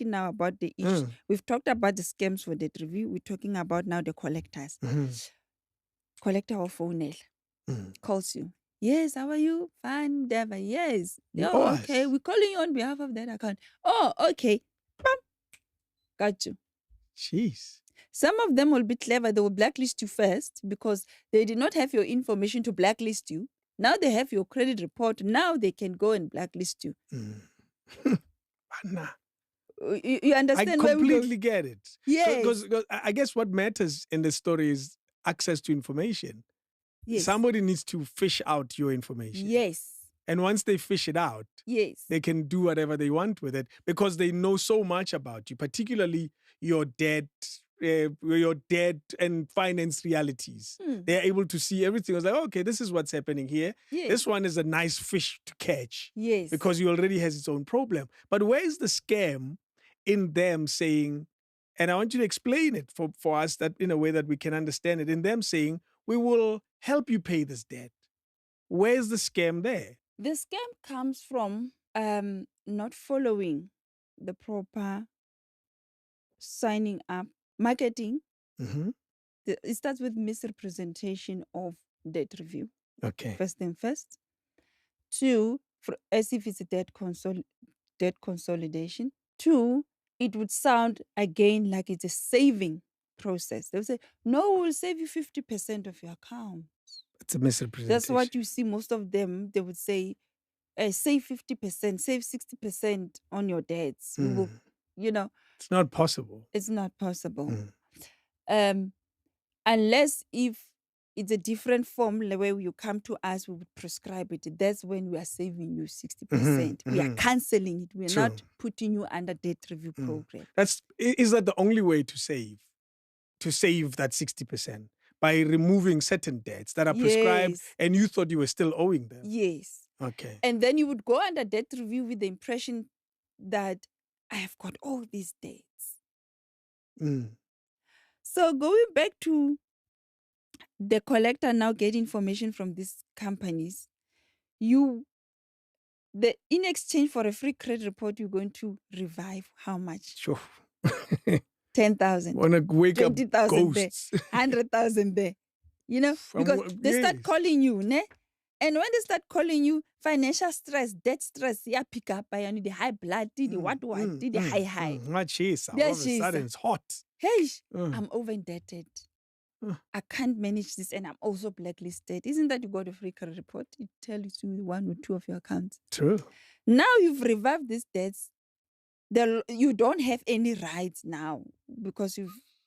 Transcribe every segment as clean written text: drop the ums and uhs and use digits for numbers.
now about the issues. We've talked about the scams for debt review. We're talking about now the collectors. Collector or phone calls you. Yes, how are you? Fine, Deva. Yes. Oh, okay. We're calling you on behalf of that account. Oh, okay. Bam. Got you. Jeez. Some of them will be clever. They will blacklist you first because they did not have your information to blacklist you. Now they have your credit report. Now they can go and blacklist you. You understand? I completely get it. Yes. Because I guess what matters in the story is access to information. Yes. Somebody needs to fish out your information. Yes. And once they fish it out, yes, they can do whatever they want with it because they know so much about you, particularly your debt and finance realities. They're able to see everything. I was like, okay, this is what's happening here. Yes. This one is a nice fish to catch. Yes. Because he already has its own problem. But where's the scam in them saying, and I want you to explain it for us that in a way that we can understand it, in them saying, we will help you pay this debt. Where's the scam there? The scam comes from not following the proper signing up marketing. It starts with misrepresentation of debt review. Okay. First thing first. 2, as if it's a debt consolidation. 2, it would sound again like it's a saving process. They'll say, no, we'll save you 50% of your account. It's a misrepresentation. That's what you see most of them. They would say, save 50%, save 60% on your debts. We will, it's not possible. It's not possible. Unless if it's a different form where you come to us, we would prescribe it. That's when we are saving you 60%. We are cancelling it. We're not putting you under debt review program. Is that the only way to save? To save that 60%? By removing certain debts that are prescribed and you thought you were still owing them? Yes. Okay. And then you would go under debt review with the impression that I have got all these debts. So going back to the collector now get information from these companies, in exchange for a free credit report, you're going to revive how much? Sure. 10,000. Want to wake 20,000 up there, 100,000 there. Because they start calling you, ne? And when they start calling you, financial stress, debt stress, pick up, the high blood, the the high. Much cheese. All of a sudden it's hot. Hey, I'm over indebted. I can't manage this and I'm also blacklisted. Isn't that you got a free credit report? It tells you 1 or 2 of your accounts. True. Now you've revived these debts. You don't have any rights now because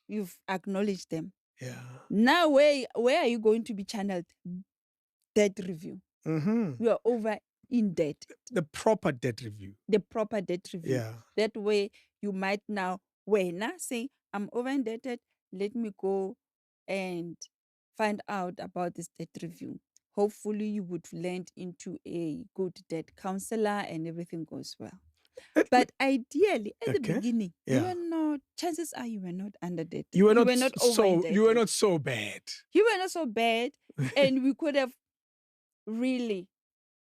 you've acknowledged them. Yeah. Now where are you going to be channeled? Debt review. You are over in debt. The proper debt review. The proper debt review. Yeah. That way you might now say, I'm over indebted. Let me go and find out about this debt review. Hopefully you would land into a good debt counselor and everything goes well. But ideally, at the beginning, chances are you were not under debt. You were not over indebted. You were not so bad. You were not so bad. And we could have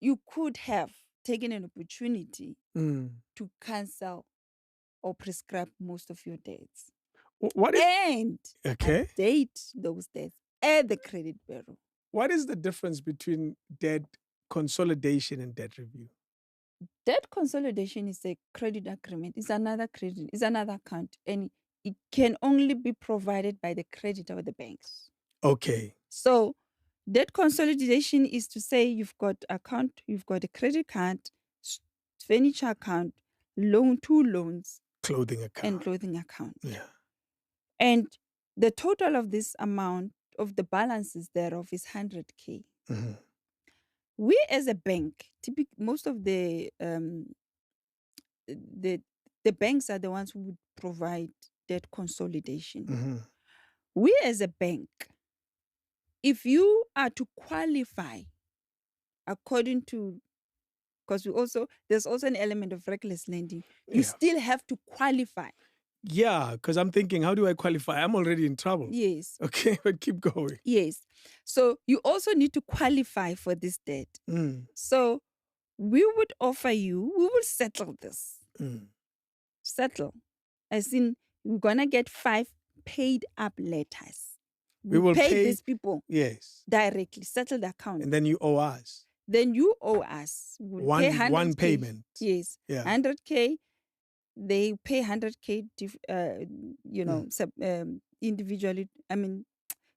you could have taken an opportunity to cancel or prescribe most of your debts. Update those debts at the credit bureau. What is the difference between debt consolidation and debt review? Debt consolidation is a credit agreement. It's another account, and it can only be provided by the creditor or the banks. Okay. So debt consolidation is to say you've got a credit card, furniture account, 2 loans, clothing account. Yeah. And the total of this amount of the balances thereof is 100K. We as a bank, most of the banks are the ones who would provide debt consolidation. We as a bank, if you are to qualify according to, because there's also an element of reckless lending, you still have to qualify. Yeah, because I'm thinking, how do I qualify? I'm already in trouble. Yes. Okay, but keep going. Yes. So you also need to qualify for this debt. So we would offer you, we will settle this. Settle. As in, we're gonna get 5 paid up letters. We We will pay pay. these people Yes. directly, settle the account. And then you owe us. Then you owe us. We'll pay 100K. One payment. Yes. Yeah. 100K. They pay 100K, individually. I mean,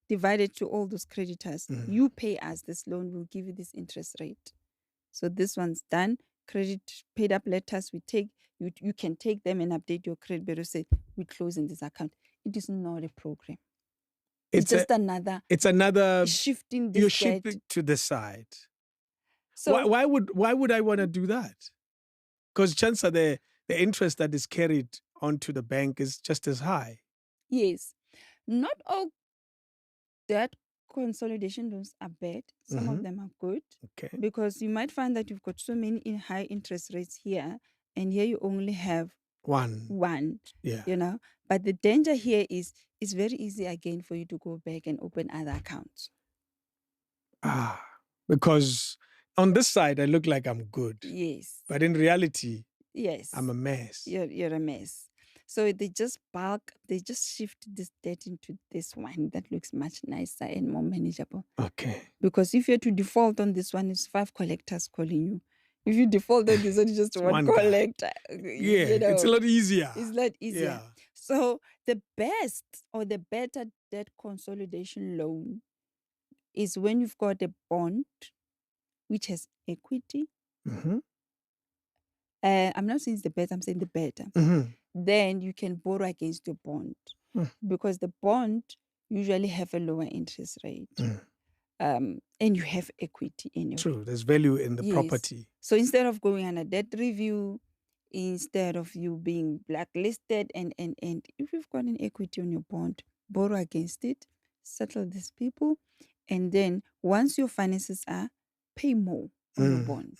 divided to all those creditors. You pay us this loan, we'll give you this interest rate. So this one's done. Credit paid up letters, we take, you can take them and update your credit bureau, say, we're closing this account. It is not a program. It's just another shifting this you're debt. shifting to the side. So why would I want to do that? Because chances are the interest that is carried onto the bank is just as high. Yes. Not all debt consolidation loans are bad. Some of them are good. Okay. Because you might find that you've got so many high interest rates here, and here you only have one. Yeah. But the danger here is it's very easy again for you to go back and open other accounts. Because on this side I look like I'm good. Yes. But in reality, yes, I'm a mess. You're a mess. So they just shift this debt into this one that looks much nicer and more manageable. Okay. Because if you're to default on this one, it's 5 collectors calling you. If you default on this one, it's just one collector. Yeah, it's a lot easier. It's a lot easier. Yeah. So the best or the better debt consolidation loan is when you've got a bond which has equity. I'm not saying it's the best, I'm saying the better. Then you can borrow against your bond because the bond usually have a lower interest rate. And you have equity anyway. True, there's value in the property. So instead of going on a debt review, instead of you being blacklisted, and if you've got an equity on your bond, borrow against it, settle these people, and then once your finances are, pay more on your bond.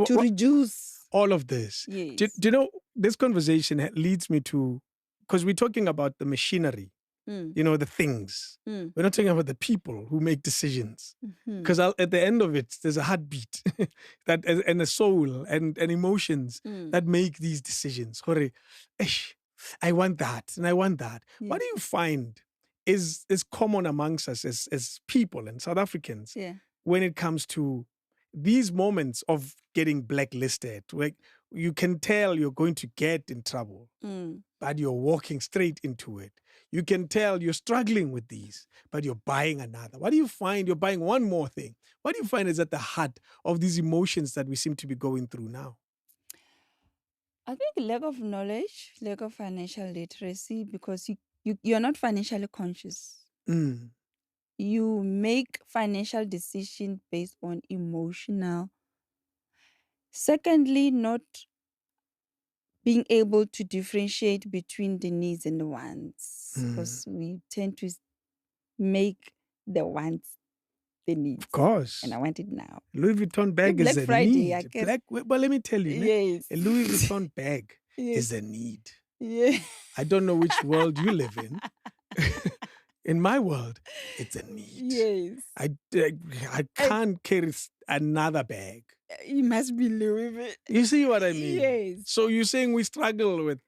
To reduce all of this. Yes. Do you know, this conversation leads me to, because we're talking about the machinery, the things. We're not talking about the people who make decisions. Because at the end of it, there's a heartbeat and a soul and emotions that make these decisions. I want that and I want that. Yes. What do you find is common amongst us as people and South Africans when it comes to these moments of getting blacklisted? Like, you can tell you're going to get in trouble, but you're walking straight into it. You can tell you're struggling with these, but you're buying another. What do you find? You're buying one more thing. What do you find is at the heart of these emotions that we seem to be going through now? I think lack of knowledge, lack of financial literacy, because you're not financially conscious. You make financial decisions based on emotional. Secondly, not being able to differentiate between the needs and the wants, because we tend to make the wants the needs. Of course. And I want it now. Louis Vuitton bag is a need. But let me tell you, yes. A Louis Vuitton bag is a need. Yeah. I don't know which world you live in. In my world, it's a need. Yes. I can't carry another bag. You must be Louis Vuitton. You see what I mean? Yes. So you're saying we struggle with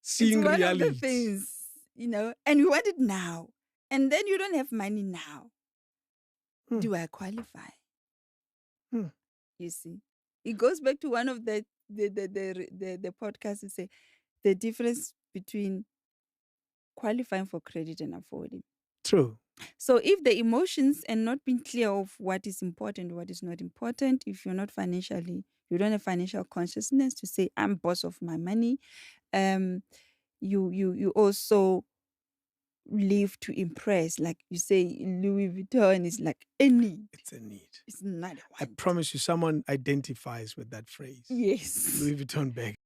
seeing reality. It's one of the things, and you want it now. And then you don't have money now. Do I qualify? You see? It goes back to one of the podcasts that say the difference between qualifying for credit and affording. True. So if the emotions and not being clear of what is important, what is not important, if you're not financially, you don't have financial consciousness to say, I'm boss of my money. You also live to impress. Like you say, Louis Vuitton is like a need. It's a need. It's not a want. I promise you, someone identifies with that phrase. Yes. Louis Vuitton bag